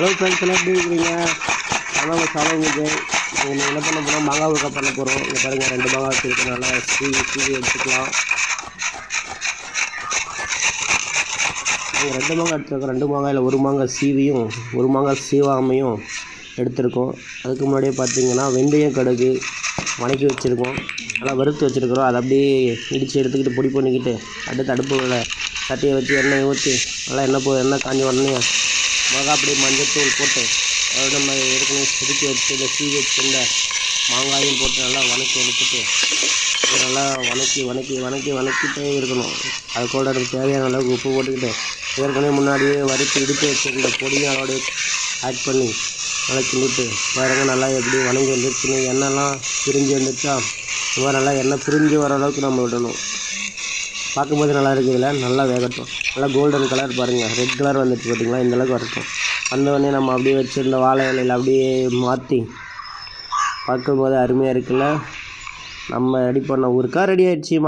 Hello friends, எல்லாம் எப்படி இருக்கிறீங்க? ஆனால் சாலவுக்கு நீங்கள் என்ன பண்ண போகிறோம், மாங்காய் ஊறுகாய் பண்ண போகிறோம். இங்கே பாருங்கள், 2 மாங்காய் வச்சுருக்கனால சீவி எடுத்துக்கலாம். நாங்கள் 2 மாங்காய் எடுத்துருக்கோம். 2 மாங்காயில் 1 மாங்காய் சீவியும் 1 மாங்காய் சீவாமையும் எடுத்துருக்கோம். அதுக்கு முன்னாடியே பார்த்தீங்கன்னா வெந்தயம் கடுகு வணக்கி வச்சுருக்கோம், நல்லா வறுத்து வச்சுருக்குறோம். அதை அப்படியே இடித்து எடுத்துக்கிட்டு பொடி பண்ணிக்கிட்டு அடுத்து அடுப்பில் சட்டியை வச்சு எண்ணெய் ஊற்றி நல்லா எண்ணெய் காஞ்சி உடனே மிளகா அப்படியே மஞ்சத்தூள் போட்டு அதோட நம்ம ஏற்கனவே செதுக்கி வச்சு இந்த சீவி வச்சுருந்த மாங்காயும் போட்டு நல்லா வணக்கி எடுத்துட்டு நல்லா வணக்கிட்டே இருக்கணும். அது கூட அதுக்கு தேவையான அளவுக்கு உப்பு போட்டுக்கிட்டு ஏற்கனவே முன்னாடியே வறுத்து இடித்து வச்சுருந்த பொடியும் அதோட ஆட் பண்ணி நல்லா கிண்டிட்டு பாருங்க, நல்லா எப்படி வணங்கி வந்துருச்சுன்னு எண்ணெய்லாம் பிரிஞ்சு வந்துச்சா. இது மாதிரி நல்லா எண்ணெய் பிரிஞ்சு வர அளவுக்கு நம்ம விடணும். பார்க்கும்போது நல்லா இருக்குதுல்ல, நல்லா வேகட்டும். நல்லா கோல்டன் கலர் பாருங்கள், ரெட் கலர் வந்துட்டு பார்த்தீங்களா, இந்தளவுக்கு வரட்டும். வந்தோடனே நம்ம அப்படியே வச்சுருந்த வாழை இலையில் அப்படியே மாற்றி பார்க்கும்போது அருமையாக இருக்குல்ல. நம்ம ரெடி பண்ண ஊறுகாய் ரெடி ஆகிடுச்சு.